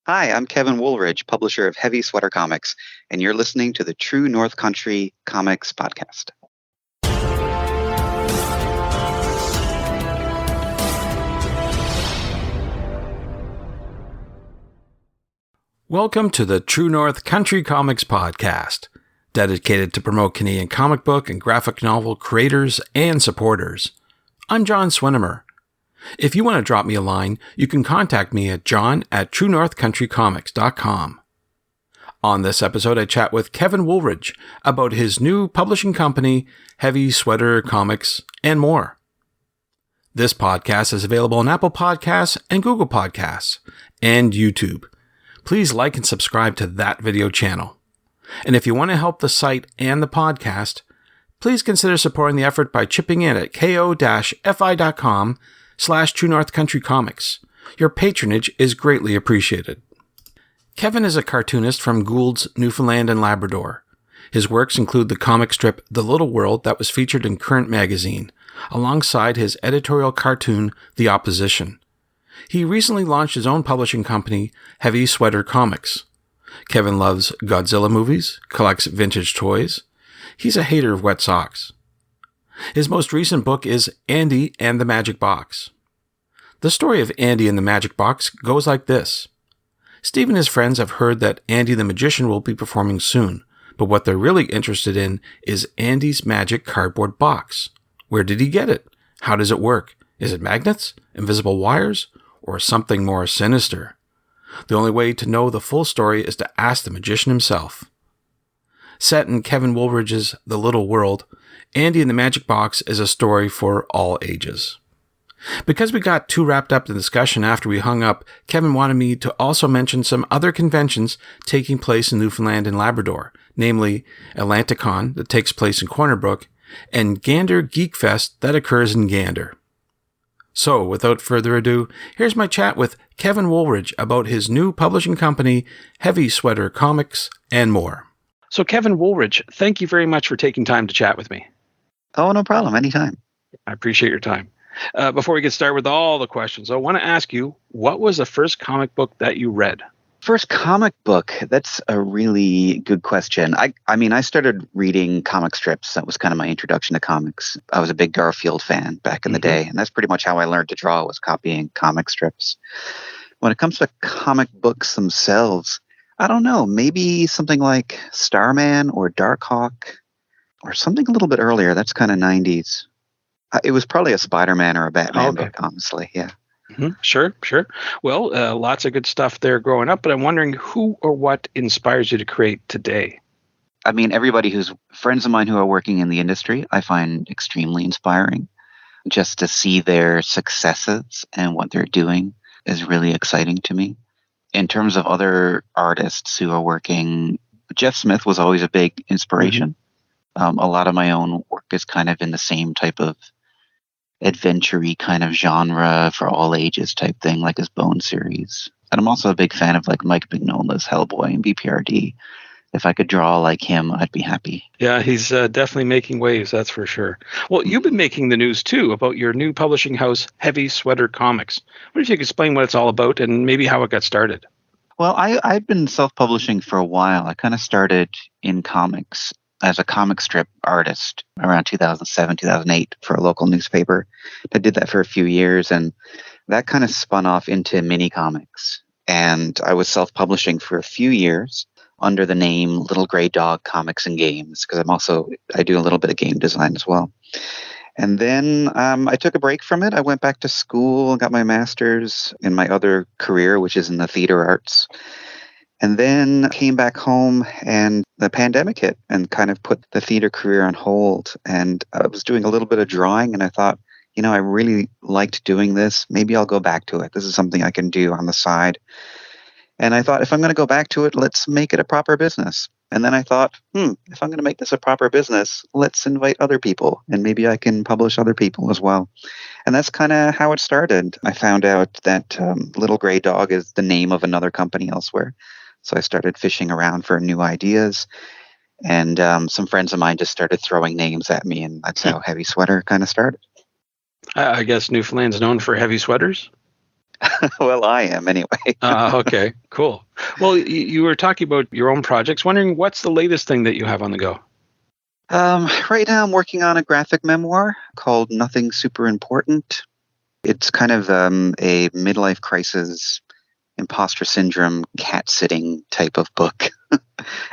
Hi, I'm Kevin Woolridge, publisher of Heavy Sweater Comics, and you're listening to the True North Country Comics podcast. Welcome to the True North Country Comics podcast, dedicated to promote Canadian comic book and graphic novel creators and supporters. I'm John Swinimer. If you want to drop me a line, you can contact me at john@truenorthcountrycomics.com. On this episode, I chat with Kevin Woolridge about his new publishing company, Heavy Sweater Comics, and more. This podcast is available on Apple Podcasts and Google Podcasts, and YouTube. Please like and subscribe to that video channel. And if you want to help the site and the podcast, please consider supporting the effort by chipping in at ko-fi.com/True North Country Comics. Your patronage is greatly appreciated. Kevin is a cartoonist from Gould's, Newfoundland and Labrador. His works include the comic strip The Little World that was featured in Current Magazine, alongside his editorial cartoon The Opposition. He recently launched his own publishing company, Heavy Sweater Comics. Kevin loves Godzilla movies, collects vintage toys. He's a hater of wet socks. His most recent book is Andy and the Magic Box. The story of Andy and the Magic Box goes like this. Steve and his friends have heard that Andy the Magician will be performing soon, but what they're really interested in is Andy's magic cardboard box. Where did he get it? How does it work? Is it magnets, invisible wires, or something more sinister? The only way to know the full story is to ask the magician himself. Set in Kevin Woolridge's The Little World, Andy and the Magic Box is a story for all ages. Because we got too wrapped up in the discussion after we hung up, Kevin wanted me to also mention some other conventions taking place in Newfoundland and Labrador, namely Atlanticon that takes place in Corner Brook and Gander Geek Fest that occurs in Gander. So, without further ado, here's my chat with Kevin Woolridge about his new publishing company, Heavy Sweater Comics, and more. So, Kevin Woolridge, thank you very much for taking time to chat with me. Oh, no problem. Anytime. I appreciate your time. Before we get started with all the questions, I want to ask you, what was the first comic book that you read? First comic book, that's a really good question. I started reading comic strips. That was kind of my introduction to comics. I was a big Garfield fan back in the day, and that's pretty much how I learned to draw, was copying comic strips. When it comes to comic books themselves, I don't know, maybe something like Starman or Darkhawk or something a little bit earlier. That's kind of 90s. It was probably a Spider-Man or a Batman book, honestly, yeah. Mm-hmm. Sure. Well, lots of good stuff there growing up, but I'm wondering who or what inspires you to create today? I mean, everybody who's friends of mine who are working in the industry, I find extremely inspiring. Just to see their successes and what they're doing is really exciting to me. In terms of other artists who are working, Jeff Smith was always a big inspiration. Mm-hmm. A lot of my own work is kind of in the same type of adventure-y kind of genre for all ages type thing, like his Bone series. And I'm also a big fan of like Mike Mignola's Hellboy and BPRD. If I could draw like him, I'd be happy. Yeah, he's definitely making waves, that's for sure. Well, you've been making the news too about your new publishing house, Heavy Sweater Comics. What if you could explain what it's all about and maybe how it got started? Well, I've been self-publishing for a while. I kind of started in comics as a comic strip artist around 2007, 2008 for a local newspaper. I did that for a few years, and that kind of spun off into mini comics. And I was self-publishing for a few years under the name Little Gray Dog Comics and Games, because I do a little bit of game design as well. And then I took a break from it. I went back to school, got my master's in my other career, which is in the theater arts. And then came back home and the pandemic hit and kind of put the theater career on hold. And I was doing a little bit of drawing and I thought, I really liked doing this. Maybe I'll go back to it. This is something I can do on the side. And I thought, if I'm going to go back to it, let's make it a proper business. And then I thought, if I'm going to make this a proper business, let's invite other people and maybe I can publish other people as well. And that's kind of how it started. I found out that Little Gray Dog is the name of another company elsewhere. So I started fishing around for new ideas, and some friends of mine just started throwing names at me, and that's how Heavy Sweater kind of started. I guess Newfoundland's known for heavy sweaters? Well, I am anyway. Okay, cool. Well, you were talking about your own projects. Wondering what's the latest thing that you have on the go? Right now, I'm working on a graphic memoir called Nothing Super Important. It's kind of a midlife crisis, imposter syndrome, cat sitting type of book,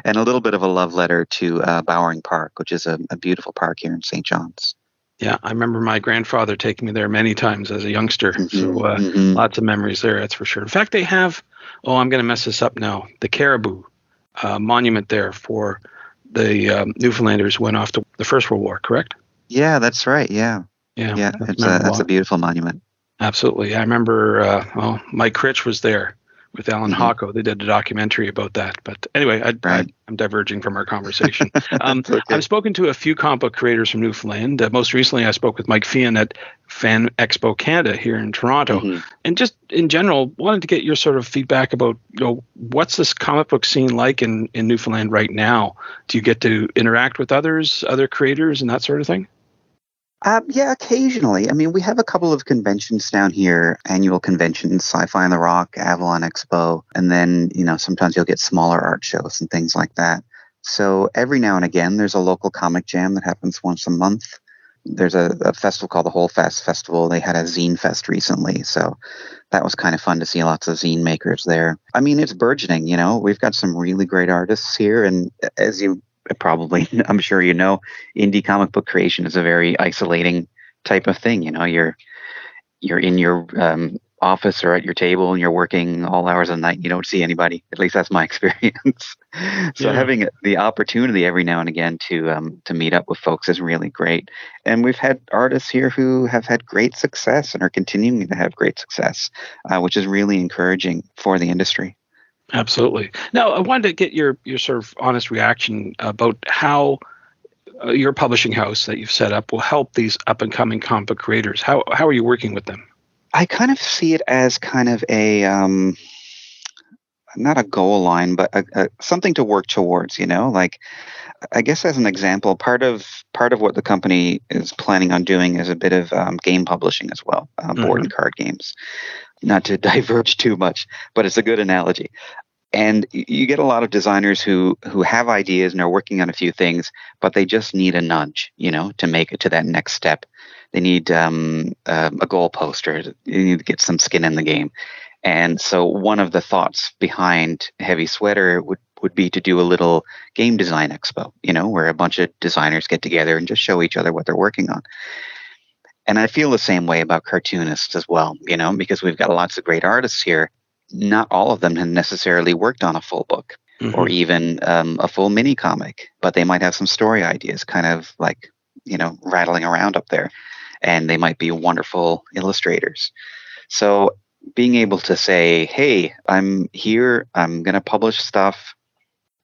and a little bit of a love letter to Bowering Park, which is a beautiful park here in St. John's. Yeah, I remember my grandfather taking me there many times as a youngster. So Hmm. Hmm. lots of memories there, that's for sure. In fact, they have, oh, I'm going to mess this up now, the Caribou monument there for the Newfoundlanders who went off to the First World War, correct? Yeah, that's right. Yeah, Yeah, yeah, that's that's a memorable. beautiful monument. Absolutely. I remember, Mike Critch was there with Alan Hmm. Hocko. They did a documentary about that. But anyway, Right. I'm diverging from our conversation. That's okay. I've spoken to a few comic book creators from Newfoundland. Most recently, I spoke with Mike Feehan at Fan Expo Canada here in Toronto. Hmm. And just in general, wanted to get your sort of feedback about, what's this comic book scene like in Newfoundland right now? Do you get to interact with others, other creators, and that sort of thing? Yeah, occasionally. I mean, we have a couple of conventions down here, annual conventions, Sci-Fi on the Rock, Avalon Expo, and then, sometimes you'll get smaller art shows and things like that. So every now and again, there's a local comic jam that happens once a month. There's a festival called the Whole Fest Festival. They had a zine fest recently, so that was kind of fun to see lots of zine makers there. I mean, it's burgeoning, We've got some really great artists here, and as you probably, I'm sure indie comic book creation is a very isolating type of thing. You're in your office or at your table and you're working all hours of the night. You don't see anybody. At least that's my experience. So Yeah. having the opportunity every now and again to meet up with folks is really great. And we've had artists here who have had great success and are continuing to have great success, which is really encouraging for the industry. Absolutely. Now, I wanted to get your sort of honest reaction about how your publishing house that you've set up will help these up and coming comic book creators. How are you working with them? I kind of see it as kind of a not a goal line, but something to work towards. Like I guess as an example, part of what the company is planning on doing is a bit of game publishing as well, board Hmm. and card games. Not to diverge too much, but it's a good analogy. And you get a lot of designers who have ideas and are working on a few things, but they just need a nudge, to make it to that next step. They need a goal poster. They need to get some skin in the game. And so one of the thoughts behind Heavy Sweater would be to do a little game design expo, where a bunch of designers get together and just show each other what they're working on. And I feel the same way about cartoonists as well, because we've got lots of great artists here. Not all of them have necessarily worked on a full book or Hmm. even a full mini comic, but they might have some story ideas kind of like, rattling around up there. And they might be wonderful illustrators. So being able to say, hey, I'm here, I'm going to publish stuff.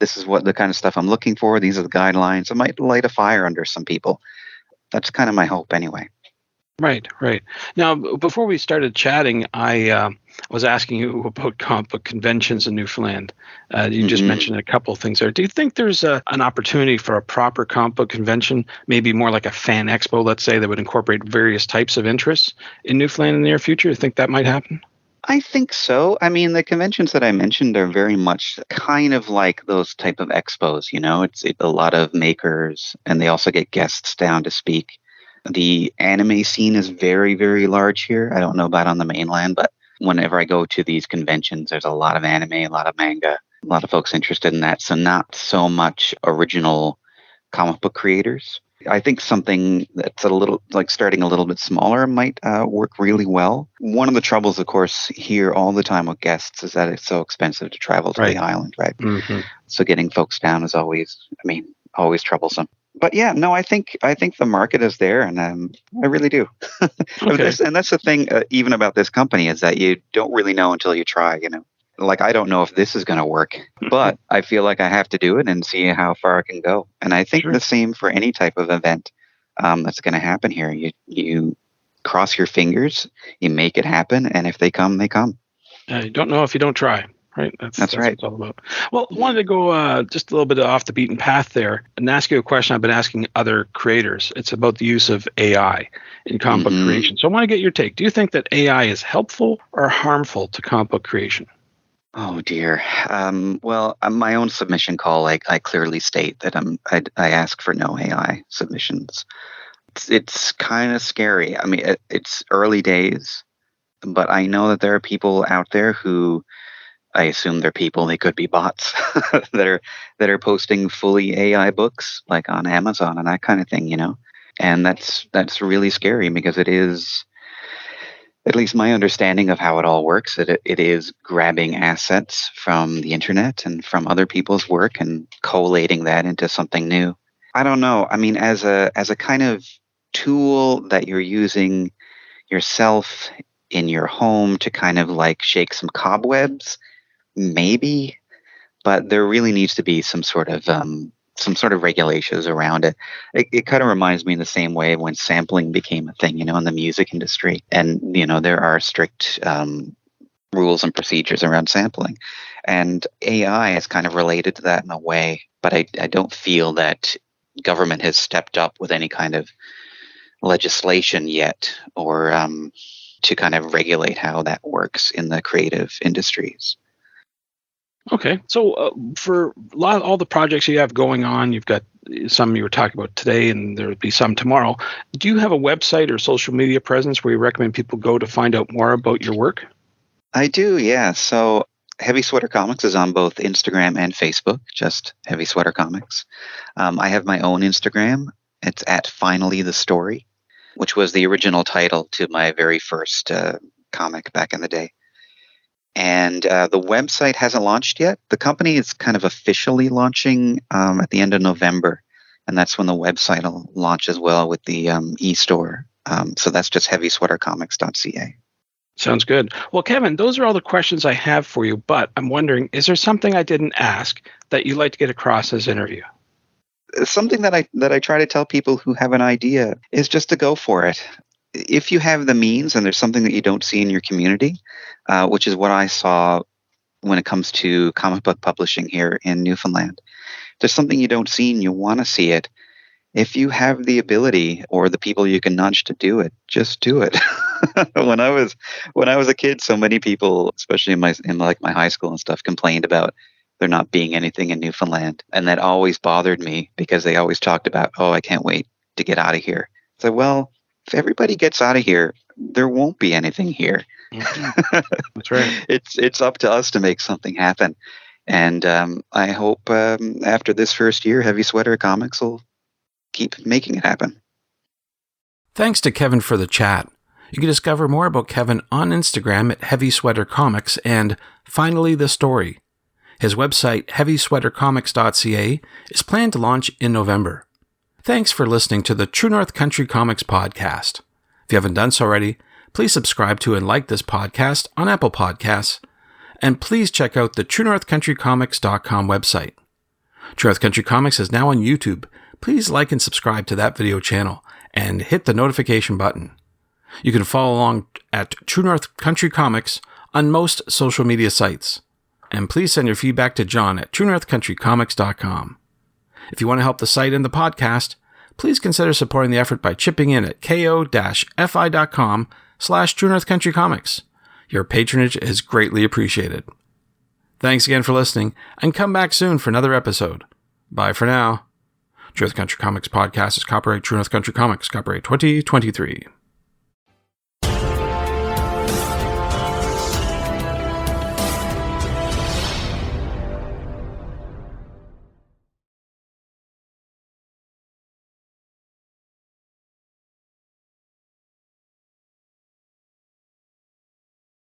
This is what the kind of stuff I'm looking for. These are the guidelines. It might light a fire under some people. That's kind of my hope anyway. Right, right. Now, before we started chatting, I was asking you about comic book conventions in Newfoundland. You just Hmm. mentioned a couple of things there. Do you think there's an opportunity for a proper comic book convention, maybe more like a fan expo, let's say, that would incorporate various types of interests in Newfoundland in the near future? You think that might happen? I think so. I mean, the conventions that I mentioned are very much kind of like those type of expos. It's a lot of makers, and they also get guests down to speak. The anime scene is very, very large here. I don't know about on the mainland, but whenever I go to these conventions, there's a lot of anime, a lot of manga, a lot of folks interested in that. So not so much original comic book creators. I think something that's a little like starting a little bit smaller might work really well. One of the troubles, of course, here all the time with guests is that it's so expensive to travel to the Right. island, right? Hmm. So getting folks down is always, always troublesome. But yeah, no, I think the market is there, and I really do. Okay. That's the thing, even about this company, is that you don't really know until you try. Like I don't know if this is going to work, but I feel like I have to do it and see how far I can go. And I think Sure. the same for any type of event that's going to happen here. You cross your fingers, you make it happen, and if they come, they come. You don't know if you don't try. right? That's That's what right. it's all about. Well, I wanted to go just a little bit off the beaten path there and ask you a question I've been asking other creators. It's about the use of AI in comic book creation. So I want to get your take. Do you think that AI is helpful or harmful to comic book creation? Oh dear. Well, on my own submission call, I clearly state that I ask for no AI submissions. It's kind of scary. I mean, it's early days, but I know that there are people out there who, I assume they're people. They could be bots that are posting fully AI books like on Amazon and that kind of thing. And that's really scary because it is, at least my understanding of how it all works, it is grabbing assets from the internet and from other people's work and collating that into something new. I don't know. I mean, as a kind of tool that you're using yourself in your home to kind of like shake some cobwebs, maybe, but there really needs to be some sort of regulations around it. It kind of reminds me in the same way when sampling became a thing, in the music industry, and there are strict rules and procedures around sampling, and AI is kind of related to that in a way. But I don't feel that government has stepped up with any kind of legislation yet, or to kind of regulate how that works in the creative industries. Okay. So for all the projects you have going on, you've got some you were talking about today, and there will be some tomorrow. Do you have a website or social media presence where you recommend people go to find out more about your work? I do, yeah. So Heavy Sweater Comics is on both Instagram and Facebook, just Heavy Sweater Comics. I have my own Instagram. It's at Finally the Story, which was the original title to my very first comic back in the day. And the website hasn't launched yet. The company is kind of officially launching at the end of November. And that's when the website will launch as well with the e-store. So that's just heavysweatercomics.ca. Sounds good. Well, Kevin, those are all the questions I have for you. But I'm wondering, is there something I didn't ask that you'd like to get across this interview? Something that I try to tell people who have an idea is just to go for it. If you have the means and there's something that you don't see in your community, which is what I saw when it comes to comic book publishing here in Newfoundland. If there's something you don't see and you want to see it, if you have the ability or the people you can nudge to do it, just do it. when I was a kid, so many people, especially in my high school and stuff, complained about there not being anything in Newfoundland, and that always bothered me because they always talked about, oh, I can't wait to get out of here. So, well, if everybody gets out of here, there won't be anything here. Mm-hmm. That's right. It's up to us to make something happen. And I hope after this first year, Heavy Sweater Comics will keep making it happen. Thanks to Kevin for the chat. You can discover more about Kevin on Instagram at Heavy Sweater Comics and Finally the Story. His website, heavysweatercomics.ca, is planned to launch in November. Thanks for listening to the True North Country Comics podcast. If you haven't done so already, please subscribe to and like this podcast on Apple Podcasts, and please check out the TrueNorthCountryComics.com website. True North Country Comics is now on YouTube. Please like and subscribe to that video channel and hit the notification button. You can follow along at True North Country Comics on most social media sites. And please send your feedback to John at TrueNorthCountryComics.com. If you want to help the site and the podcast, please consider supporting the effort by chipping in at ko-fi.com/TrueNorthCountryComics. Your patronage is greatly appreciated. Thanks again for listening, and come back soon for another episode. Bye for now. True North Country Comics podcast is copyright True North Country Comics, copyright 2023.